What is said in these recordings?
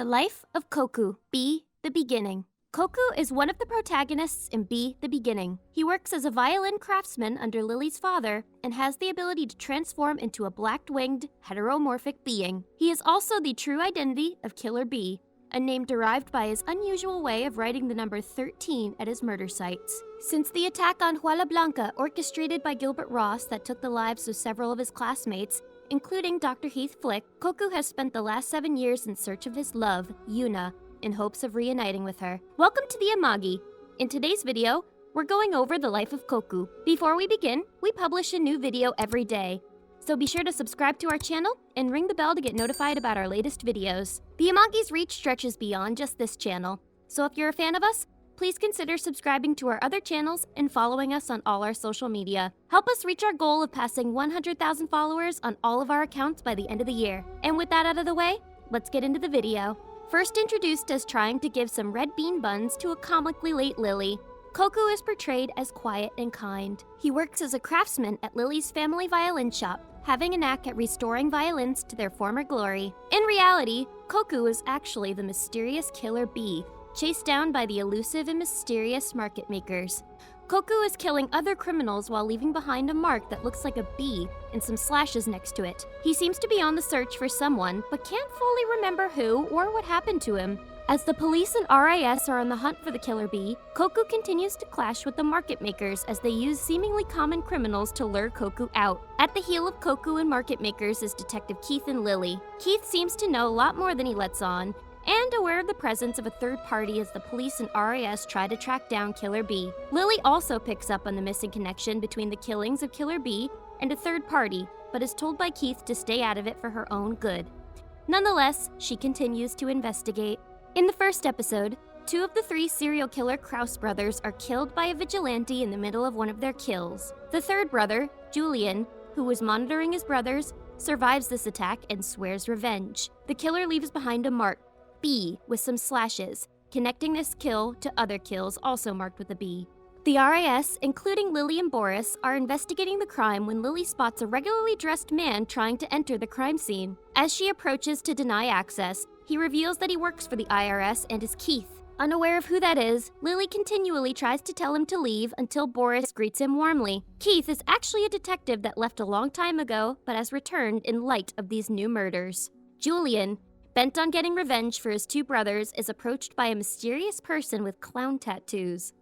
life of Koku, Be the Beginning. Koku is one of the protagonists in Be the Beginning. He works as a violin craftsman under Lily's father and has the ability to transform into a black-winged, heteromorphic being. He is also the true identity of Killer Bee, a name derived by his unusual way of writing the number 13 at his murder sites. Since the attack on Jaula Blana, orchestrated by Gilbert Ross, that took the lives of several of his classmates, including Dr. Heath Flick, Koku has spent the last 7 years in search of his love, Yuna, in hopes of reuniting with her. Welcome to the Amagi. In today's video, we're going over the life of Koku. Before we begin, we publish a new video every day, so be sure to subscribe to our channel and ring the bell to get notified about our latest videos. The Amagi's reach stretches beyond just this channel, so if you're a fan of us, please consider subscribing to our other channels and following us on all our social media. Help us reach our goal of passing 100,000 followers on all of our accounts by the end of the year. And with that out of the way, let's get into the video. First introduced as trying to give some red bean buns to a comically late Lily, Koku is portrayed as quiet and kind. He works as a craftsman at Lily's family violin shop, having a knack at restoring violins to their former glory. In reality, Koku is actually the mysterious Killer Bee, chased down by the elusive and mysterious market makers. Koku is killing other criminals while leaving behind a mark that looks like a bee and some slashes next to it. He seems to be on the search for someone, but can't fully remember who or what happened to him. As the police and RIS are on the hunt for the Killer Bee, Koku continues to clash with the market makers as they use seemingly common criminals to lure Koku out. At the heel of Koku and market makers is Detective Keith and Lily. Keith seems to know a lot more than he lets on, and aware of the presence of a third party as the police and RIS try to track down Killer Bee. Lily also picks up on the missing connection between the killings of Killer Bee and a third party, but is told by Keith to stay out of it for her own good. Nonetheless, she continues to investigate. In the first episode, 2 of the 3 serial killer Kraus brothers are killed by a vigilante in the middle of one of their kills. The third brother, Julian, who was monitoring his brothers, survives this attack and swears revenge. The killer leaves behind a mark, B, with some slashes, connecting this kill to other kills also marked with a B. The RIS, including Lily and Boris, are investigating the crime when Lily spots a regularly dressed man trying to enter the crime scene. As she approaches to deny access, he reveals that he works for the IRS and is Keith. Unaware of who that is, Lily continually tries to tell him to leave until Boris greets him warmly. Keith is actually a detective that left a long time ago, but has returned in light of these new murders. Julian, bent on getting revenge for his 2 brothers, is approached by a mysterious person with clown tattoos.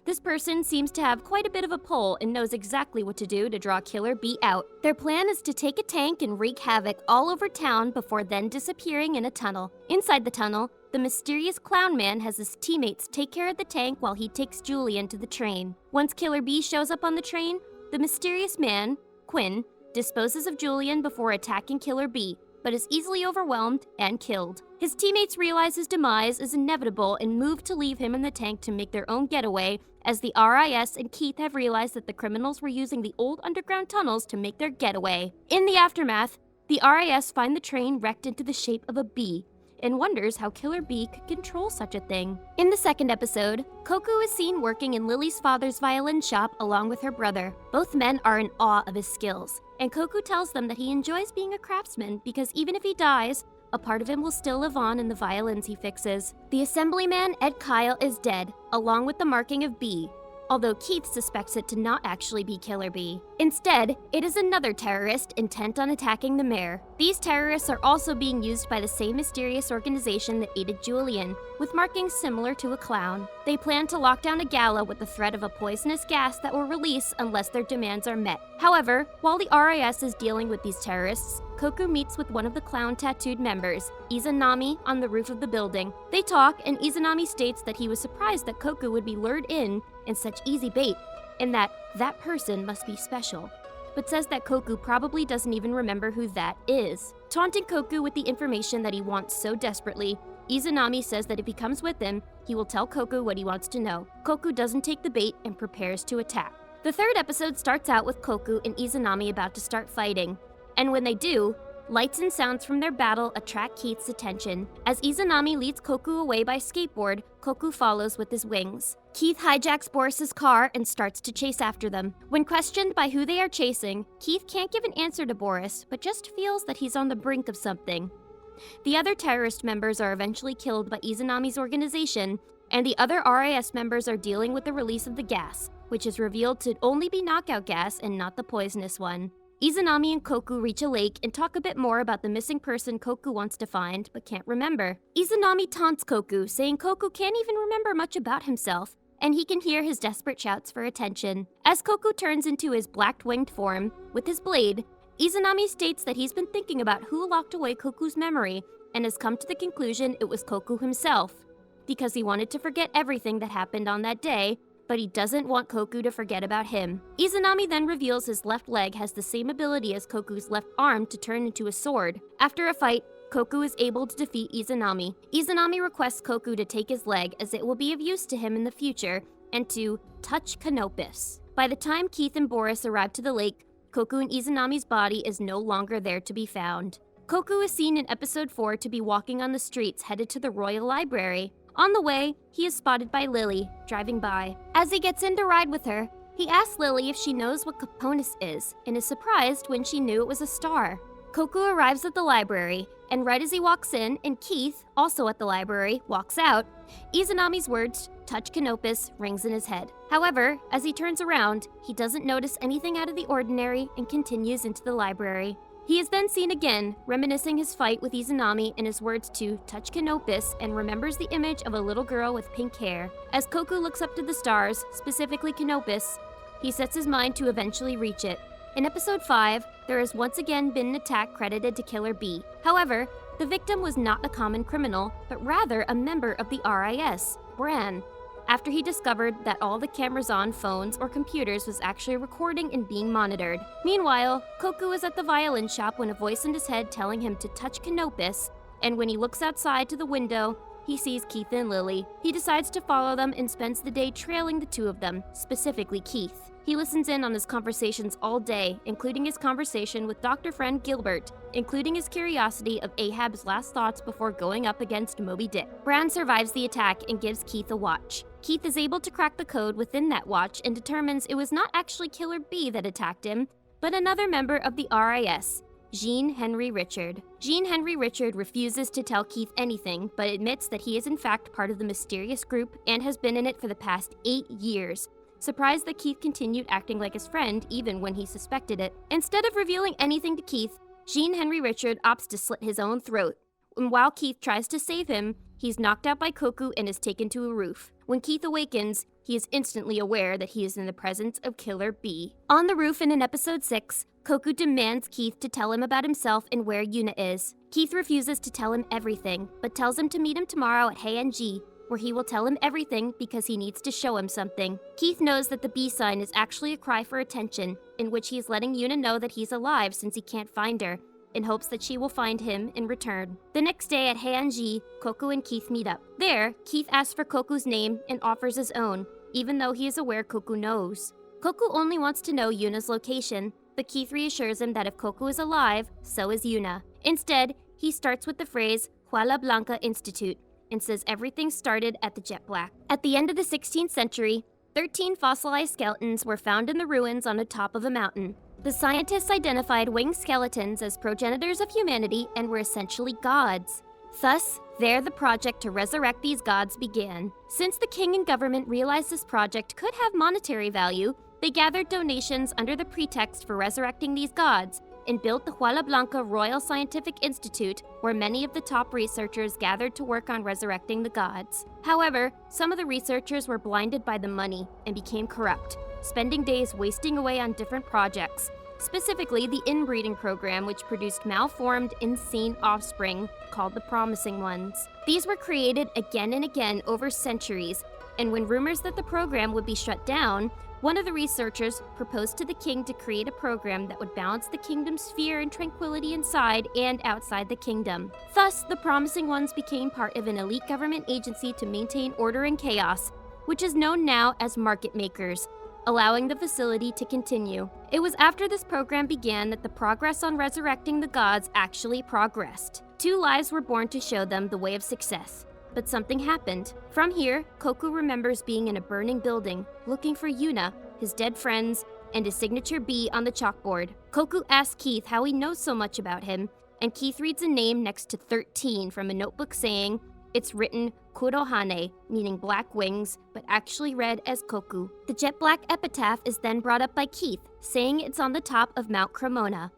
This person seems to have quite a bit of a pull and knows exactly what to do to draw Killer Bee out. Their plan is to take a tank and wreak havoc all over town before then disappearing in a tunnel. Inside the tunnel, the mysterious clown man has his teammates take care of the tank while he takes Julian to the train. Once Killer Bee shows up on the train, the mysterious man, Quinn, disposes of Julian before attacking Killer Bee, but is easily overwhelmed and killed. His teammates realize his demise is inevitable and move to leave him in the tank to make their own getaway, as the RIS and Keith have realized that the criminals were using the old underground tunnels to make their getaway. In the aftermath, the RIS find the train wrecked into the shape of a bee, and wonders how Killer Bee could control such a thing. In the second episode, Koku is seen working in Lily's father's violin shop along with her brother. Both men are in awe of his skills, and Koku tells them that he enjoys being a craftsman because even if he dies, a part of him will still live on in the violins he fixes. The assemblyman, Ed Kyle, is dead, along with the marking of B, although Keith suspects it to not actually be Killer Bee. Instead, it is another terrorist intent on attacking the mayor. These terrorists are also being used by the same mysterious organization that aided Julian, with markings similar to a clown. They plan to lock down a gala with the threat of a poisonous gas that will release unless their demands are met. However, while the RIS is dealing with these terrorists, Koku meets with one of the clown-tattooed members, Izanami, on the roof of the building. They talk, and Izanami states that he was surprised that Koku would be lured in such easy bait, and that person must be special, but says that Koku probably doesn't even remember who that is. Taunting Koku with the information that he wants so desperately, Izanami says that if he comes with him, he will tell Koku what he wants to know. Koku doesn't take the bait and prepares to attack. The third episode starts out with Koku and Izanami about to start fighting, and when they do, lights and sounds from their battle attract Keith's attention. As Izanami leads Koku away by skateboard, Koku follows with his wings. Keith hijacks Boris's car and starts to chase after them. When questioned by who they are chasing, Keith can't give an answer to Boris, but just feels that he's on the brink of something. The other terrorist members are eventually killed by Izanami's organization, and the other RIS members are dealing with the release of the gas, which is revealed to only be knockout gas and not the poisonous one. Izanami and Koku reach a lake and talk a bit more about the missing person Koku wants to find but can't remember. Izanami taunts Koku, saying Koku can't even remember much about himself, and he can hear his desperate shouts for attention. As Koku turns into his black-winged form with his blade, Izanami states that he's been thinking about who locked away Koku's memory and has come to the conclusion it was Koku himself, because he wanted to forget everything that happened on that day, but he doesn't want Koku to forget about him. Izanami then reveals his left leg has the same ability as Koku's left arm to turn into a sword. After a fight, Koku is able to defeat Izanami. Izanami requests Koku to take his leg as it will be of use to him in the future, and to touch Canopus. By the time Keith and Boris arrive to the lake, Koku and Izanami's body is no longer there to be found. Koku is seen in episode 4 to be walking on the streets headed to the Royal Library. On the way, he is spotted by Lily, driving by. As he gets in to ride with her, he asks Lily if she knows what Caponis is, and is surprised when she knew it was a star. Koku arrives at the library, and right as he walks in, and Keith, also at the library, walks out, Izanami's words, "touch Canopus," rings in his head. However, as he turns around, he doesn't notice anything out of the ordinary and continues into the library. He is then seen again, reminiscing his fight with Izanami and his words to touch Canopus, and remembers the image of a little girl with pink hair. As Koku looks up to the stars, specifically Canopus, he sets his mind to eventually reach it. In episode 5, there has once again been an attack credited to Killer B. However, the victim was not a common criminal, but rather a member of the RIS, Bran, after he discovered that all the cameras on phones or computers was actually recording and being monitored. Meanwhile, Koku is at the violin shop when a voice in his head telling him to touch Canopus, and when he looks outside to the window, he sees Keith and Lily. He decides to follow them and spends the day trailing the two of them, specifically Keith. He listens in on his conversations all day, including his conversation with Dr. Friend Gilbert, including his curiosity of Ahab's last thoughts before going up against Moby Dick. Bran survives the attack and gives Keith a watch. Keith is able to crack the code within that watch and determines it was not actually Killer B that attacked him, but another member of the RIS, Jean Henry Richard. Jean Henry Richard refuses to tell Keith anything, but admits that he is in fact part of the mysterious group and has been in it for the past 8 years. Surprised that Keith continued acting like his friend even when he suspected it. Instead of revealing anything to Keith, Jean Henry Richard opts to slit his own throat. And while Keith tries to save him, he's knocked out by Koku and is taken to a roof. When Keith awakens, he is instantly aware that he is in the presence of Killer B. On the roof and in episode 6, Koku demands Keith to tell him about himself and where Yuna is. Keith refuses to tell him everything, but tells him to meet him tomorrow at Heanji, where he will tell him everything because he needs to show him something. Keith knows that the B sign is actually a cry for attention, in which he is letting Yuna know that he's alive since he can't find her, in hopes that she will find him in return. The next day at Heanji, Koku and Keith meet up. There, Keith asks for Koku's name and offers his own, even though he is aware Koku knows. Koku only wants to know Yuna's location, but Keith reassures him that if Koku is alive, so is Yuna. Instead, he starts with the phrase Jaula Blana Institute, and says everything started at the Jet Black. At the end of the 16th century, 13 fossilized skeletons were found in the ruins on the top of a mountain. The scientists identified winged skeletons as progenitors of humanity and were essentially gods. Thus, there the project to resurrect these gods began. Since the king and government realized this project could have monetary value, they gathered donations under the pretext for resurrecting these gods, and built the Jaula Blana Royal Scientific Institute, where many of the top researchers gathered to work on resurrecting the gods. However, some of the researchers were blinded by the money and became corrupt, spending days wasting away on different projects, specifically the inbreeding program, which produced malformed, insane offspring called the Promising Ones. These were created again and again over centuries, and when rumors that the program would be shut down, one of the researchers proposed to the king to create a program that would balance the kingdom's fear and tranquility inside and outside the kingdom. Thus, the Promising Ones became part of an elite government agency to maintain order and chaos, which is known now as market makers, allowing the facility to continue. It was after this program began that the progress on resurrecting the gods actually progressed. 2 lives were born to show them the way of success. But something happened. From here, Koku remembers being in a burning building, looking for Yuna, his dead friends, and his signature B on the chalkboard. Koku asks Keith how he knows so much about him, and Keith reads a name next to 13 from a notebook saying it's written Kurohane, meaning black wings, but actually read as Koku. The jet black epitaph is then brought up by Keith, saying it's on the top of Mount Cremona.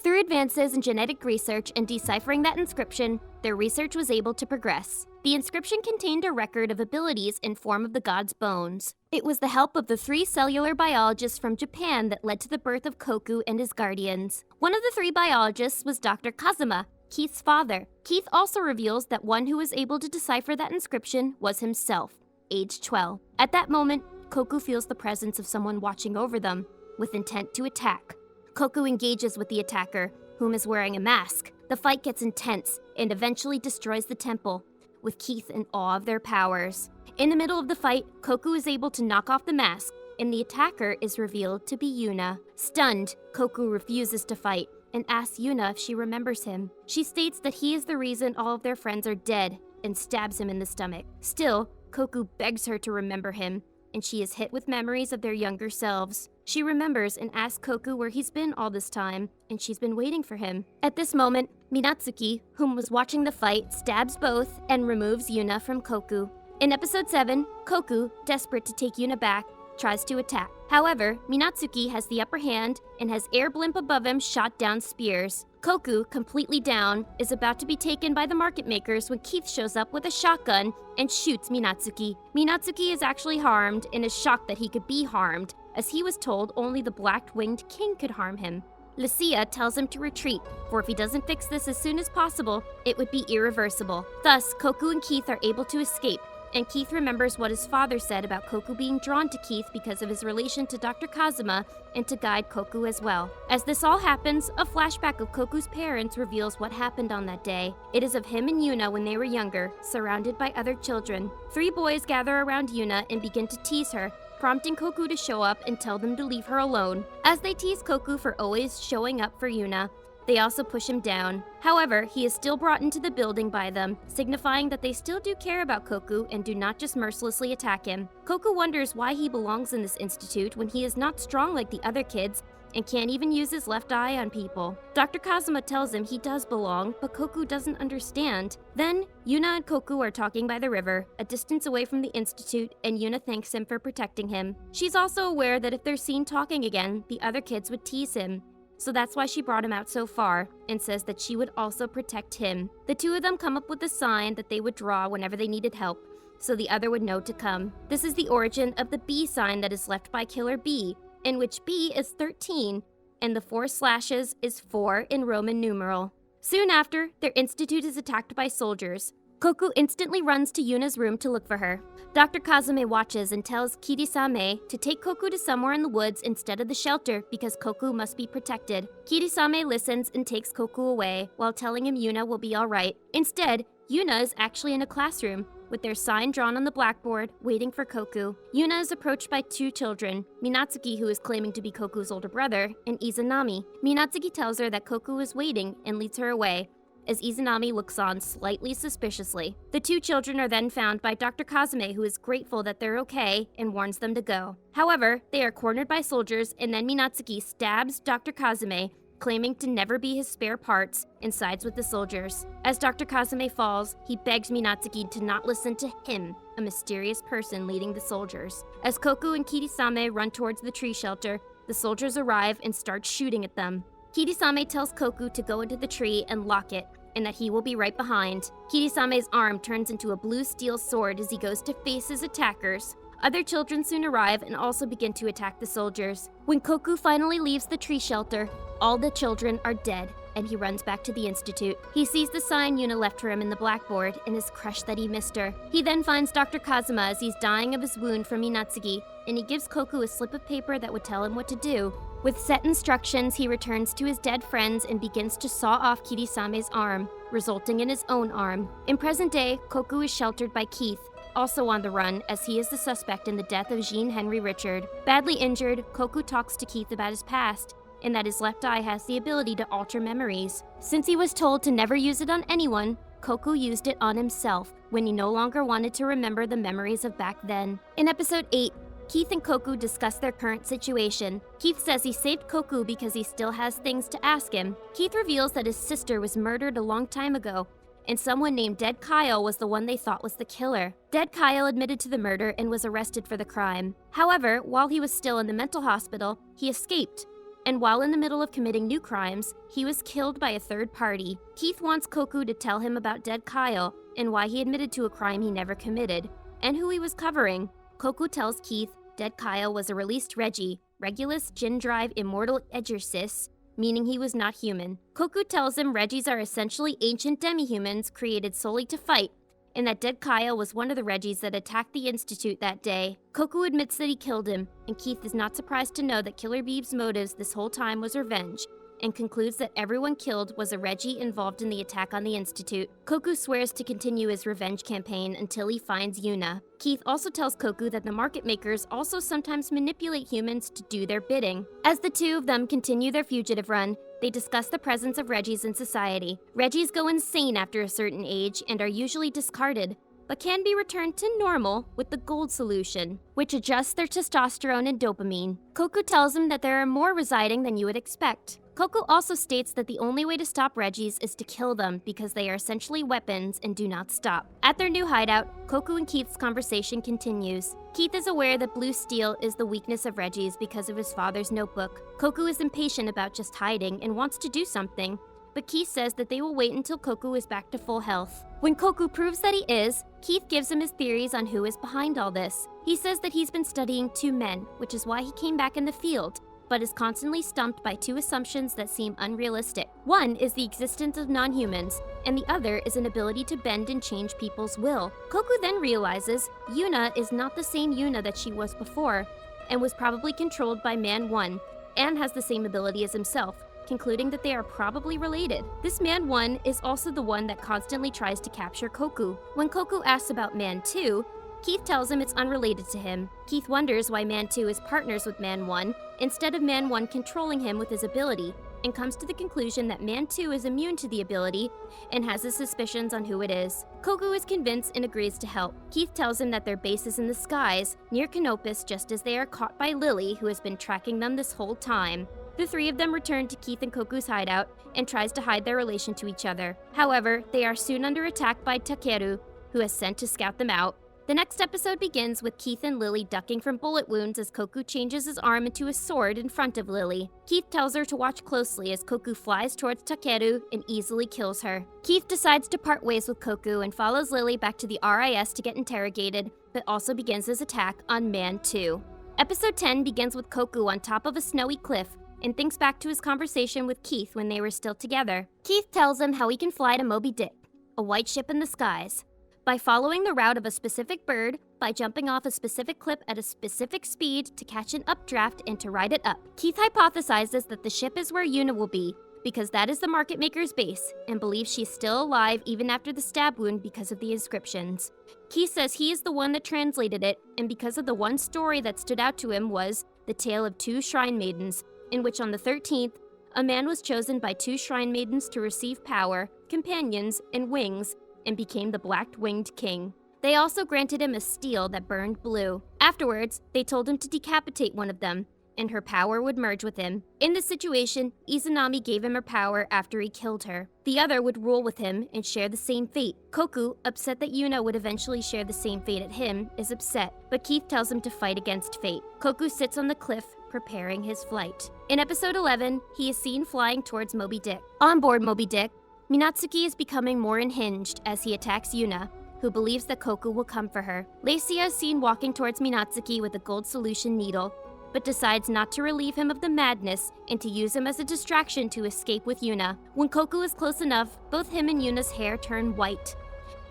Through advances in genetic research and deciphering that inscription, their research was able to progress. The inscription contained a record of abilities in form of the god's bones. It was the help of the 3 cellular biologists from Japan that led to the birth of Koku and his guardians. One of the 3 biologists was Dr. Kazuma, Keith's father. Keith also reveals that one who was able to decipher that inscription was himself, age 12. At that moment, Koku feels the presence of someone watching over them, with intent to attack. Koku engages with the attacker, whom is wearing a mask. The fight gets intense and eventually destroys the temple, with Keith in awe of their powers. In the middle of the fight, Koku is able to knock off the mask, and the attacker is revealed to be Yuna. Stunned, Koku refuses to fight and asks Yuna if she remembers him. She states that he is the reason all of their friends are dead and stabs him in the stomach. Still, Koku begs her to remember him, and she is hit with memories of their younger selves. She remembers and asks Koku where he's been all this time, and she's been waiting for him. At this moment, Minatsuki, whom was watching the fight, stabs both and removes Yuna from Koku. In episode 7, Koku, desperate to take Yuna back, tries to attack. However, Minatsuki has the upper hand and has air blimp above him shot down spears. Koku, completely down, is about to be taken by the market makers when Keith shows up with a shotgun and shoots Minatsuki. Minatsuki is actually harmed and is shocked that he could be harmed, as he was told only the black-winged king could harm him. Lucia tells him to retreat, for if he doesn't fix this as soon as possible, it would be irreversible. Thus, Koku and Keith are able to escape, and Keith remembers what his father said about Koku being drawn to Keith because of his relation to Dr. Kazuma and to guide Koku as well. As this all happens, a flashback of Koku's parents reveals what happened on that day. It is of him and Yuna when they were younger, surrounded by other children. 3 boys gather around Yuna and begin to tease her, prompting Koku to show up and tell them to leave her alone. As they tease Koku for always showing up for Yuna, they also push him down. However, he is still brought into the building by them, signifying that they still do care about Koku and do not just mercilessly attack him. Koku wonders why he belongs in this institute when he is not strong like the other kids and can't even use his left eye on people. Dr. Kazuma tells him he does belong, but Koku doesn't understand. Then, Yuna and Koku are talking by the river, a distance away from the institute, and Yuna thanks him for protecting him. She's also aware that if they're seen talking again, the other kids would tease him. So that's why she brought him out so far, and says that she would also protect him. The 2 of them come up with a sign that they would draw whenever they needed help, so the other would know to come. This is the origin of the B sign that is left by Killer B, in which B is 13, and the 4 slashes is 4 in Roman numeral. Soon after, their institute is attacked by soldiers. Koku instantly runs to Yuna's room to look for her. Dr. Kazame watches and tells Kirisame to take Koku to somewhere in the woods instead of the shelter because Koku must be protected. Kirisame listens and takes Koku away while telling him Yuna will be alright. Instead, Yuna is actually in a classroom with their sign drawn on the blackboard, waiting for Koku. Yuna is approached by 2 children, Minatsuki, who is claiming to be Koku's older brother, and Izanami. Minatsuki tells her that Koku is waiting and leads her away, as Izanami looks on slightly suspiciously. The 2 children are then found by Dr. Kazame, who is grateful that they're okay and warns them to go. However, they are cornered by soldiers, and then Minatsuki stabs Dr. Kazame, claiming to never be his spare parts, and sides with the soldiers. As Dr. Kazame falls, he begs Minatsuki to not listen to him, a mysterious person leading the soldiers. As Koku and Kirisame run towards the tree shelter, the soldiers arrive and start shooting at them. Kirisame tells Koku to go into the tree and lock it, and that he will be right behind. Kirisame's arm turns into a blue steel sword as he goes to face his attackers. Other children soon arrive and also begin to attack the soldiers. When Koku finally leaves the tree shelter, all the children are dead, and he runs back to the institute. He sees the sign Yuna left for him in the blackboard and is crushed that he missed her. He then finds Dr. Kazuma as he's dying of his wound from Minatsuki, and he gives Koku a slip of paper that would tell him what to do. With set instructions, he returns to his dead friends and begins to saw off Kirisame's arm, resulting in his own arm. In present day, Koku is sheltered by Keith, also on the run, as he is the suspect in the death of Jean Henry Richard. Badly injured, Koku talks to Keith about his past, and that his left eye has the ability to alter memories. Since he was told to never use it on anyone, Koku used it on himself when he no longer wanted to remember the memories of back then. In episode 8, Keith and Koku discuss their current situation. Keith says he saved Koku because he still has things to ask him. Keith reveals that his sister was murdered a long time ago, and someone named Dead Kyle was the one they thought was the killer. Dead Kyle admitted to the murder and was arrested for the crime. However, while he was still in the mental hospital, he escaped. And while in the middle of committing new crimes, he was killed by a third party. Keith wants Koku to tell him about Dead Kyle and why he admitted to a crime he never committed, and who he was covering. Koku tells Keith Dead Kyle was a released Reggie, Regulus Gendrive Immortal Edgersis, meaning he was not human. Koku tells him Reggies are essentially ancient demi-humans created solely to fight, and that Dead Kyle was one of the Reggies that attacked the Institute that day. Koku admits that he killed him, and Keith is not surprised to know that Killer Beeb's motives this whole time was revenge, and concludes that everyone killed was a Reggie involved in the attack on the Institute. Koku swears to continue his revenge campaign until he finds Yuna. Keith also tells Koku that the market makers also sometimes manipulate humans to do their bidding. As the two of them continue their fugitive run, they discuss the presence of Reggies in society. Reggies go insane after a certain age and are usually discarded, but can be returned to normal with the gold solution, which adjusts their testosterone and dopamine. Koku tells him that there are more residing than you would expect. Koku also states that the only way to stop Reggies is to kill them because they are essentially weapons and do not stop. At their new hideout, Koku and Keith's conversation continues. Keith is aware that blue steel is the weakness of Reggies because of his father's notebook. Koku is impatient about just hiding and wants to do something, but Keith says that they will wait until Koku is back to full health. When Koku proves that he is, Keith gives him his theories on who is behind all this. He says that he's been studying two men, which is why he came back in the field, but is constantly stumped by two assumptions that seem unrealistic. One is the existence of non-humans, and the other is an ability to bend and change people's will. Koku then realizes Yuna is not the same Yuna that she was before, and was probably controlled by Man 1, and has the same ability as himself, concluding that they are probably related. This Man 1 is also the one that constantly tries to capture Koku. When Koku asks about Man 2, Keith tells him it's unrelated to him. Keith wonders why Man 2 is partners with Man 1 instead of Man 1 controlling him with his ability, and comes to the conclusion that Man 2 is immune to the ability and has his suspicions on who it is. Koku is convinced and agrees to help. Keith tells him that their base is in the skies, near Canopus, just as they are caught by Lily, who has been tracking them this whole time. The three of them return to Keith and Koku's hideout and tries to hide their relation to each other. However, they are soon under attack by Takeru, who is sent to scout them out. The next episode begins with Keith and Lily ducking from bullet wounds as Koku changes his arm into a sword in front of Lily. Keith tells her to watch closely as Koku flies towards Takeru and easily kills her. Keith decides to part ways with Koku and follows Lily back to the RIS to get interrogated, but also begins his attack on Man 2. Episode 10 begins with Koku on top of a snowy cliff and thinks back to his conversation with Keith when they were still together. Keith tells him how he can fly to Moby Dick, a white ship in the skies, by following the route of a specific bird, by jumping off a specific cliff at a specific speed to catch an updraft and to ride it up. Keith hypothesizes that the ship is where Yuna will be, because that is the market maker's base, and believes she's still alive even after the stab wound because of the inscriptions. Keith says he is the one that translated it, and because of the one story that stood out to him was the tale of two shrine maidens, in which on the 13th, a man was chosen by two shrine maidens to receive power, companions, and wings, and became the Black-Winged King. They also granted him a steel that burned blue. Afterwards, they told him to decapitate one of them, and her power would merge with him. In this situation, Izanami gave him her power after he killed her. The other would rule with him and share the same fate. Koku, upset that Yuna would eventually share the same fate at him, is upset, but Keith tells him to fight against fate. Koku sits on the cliff, preparing his flight. In episode 11, he is seen flying towards Moby Dick. On board Moby Dick, Minatsuki is becoming more unhinged as he attacks Yuna, who believes that Koku will come for her. Lacey is seen walking towards Minatsuki with a gold solution needle, but decides not to relieve him of the madness and to use him as a distraction to escape with Yuna. When Koku is close enough, both him and Yuna's hair turn white.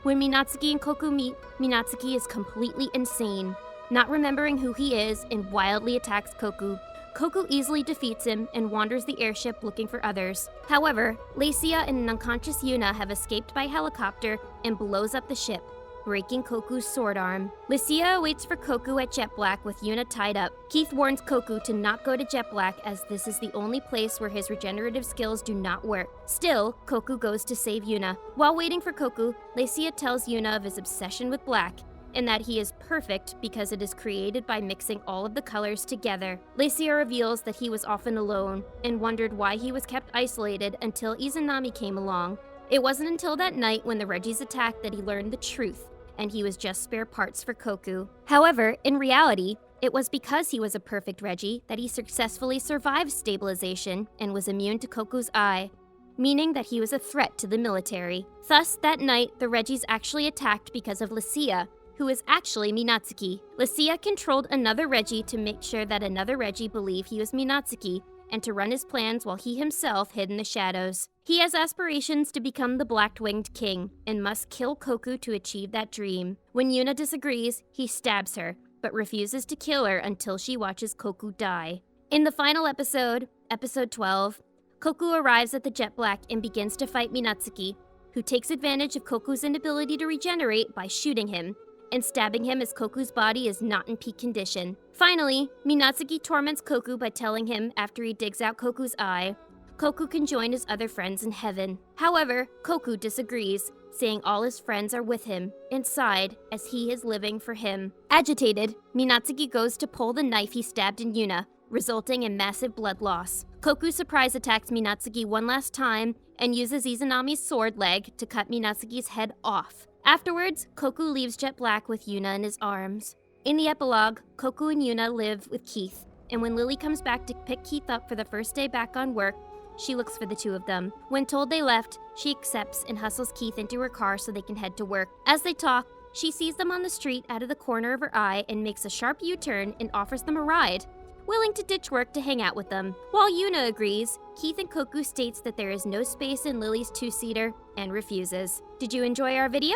When Minatsuki and Koku meet, Minatsuki is completely insane, not remembering who he is, and wildly attacks Koku. Koku easily defeats him and wanders the airship looking for others. However, Lacia and an unconscious Yuna have escaped by helicopter and blows up the ship, breaking Koku's sword arm. Lacia waits for Koku at Jet Black with Yuna tied up. Keith warns Koku to not go to Jet Black as this is the only place where his regenerative skills do not work. Still, Koku goes to save Yuna. While waiting for Koku, Lacia tells Yuna of his obsession with Black and that he is perfect because it is created by mixing all of the colors together. Lecia reveals that he was often alone and wondered why he was kept isolated until Izanami came along. It wasn't until that night when the Reggies attacked that he learned the truth, and he was just spare parts for Koku. However, in reality, it was because he was a perfect Reggie that he successfully survived stabilization and was immune to Koku's eye, meaning that he was a threat to the military. Thus, that night, the Reggies actually attacked because of Lecia, who is actually Minatsuki. Lecia controlled another Reggie to make sure that another Reggie believed he was Minatsuki, and to run his plans while he himself hid in the shadows. He has aspirations to become the Black-Winged King, and must kill Koku to achieve that dream. When Yuna disagrees, he stabs her, but refuses to kill her until she watches Koku die. In the final episode, episode 12, Koku arrives at the Jet Black and begins to fight Minatsuki, who takes advantage of Koku's inability to regenerate by shooting him and stabbing him as Koku's body is not in peak condition. Finally, Minatsuki torments Koku by telling him after he digs out Koku's eye, Koku can join his other friends in heaven. However, Koku disagrees, saying all his friends are with him inside as he is living for him. Agitated, Minatsuki goes to pull the knife he stabbed in Yuna, resulting in massive blood loss. Koku surprise attacks Minatsuki one last time and uses Izanami's sword leg to cut Minatsuki's head off. Afterwards, Koku leaves Jet Black with Yuna in his arms. In the epilogue, Koku and Yuna live with Keith, and when Lily comes back to pick Keith up for the first day back on work, she looks for the two of them. When told they left, she accepts and hustles Keith into her car so they can head to work. As they talk, she sees them on the street out of the corner of her eye and makes a sharp U-turn and offers them a ride, willing to ditch work to hang out with them. While Yuna agrees, Keith and Koku states that there is no space in Lily's two-seater and refuses. Did you enjoy our video?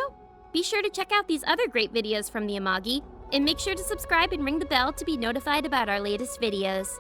Be sure to check out these other great videos from the Amagi, and make sure to subscribe and ring the bell to be notified about our latest videos.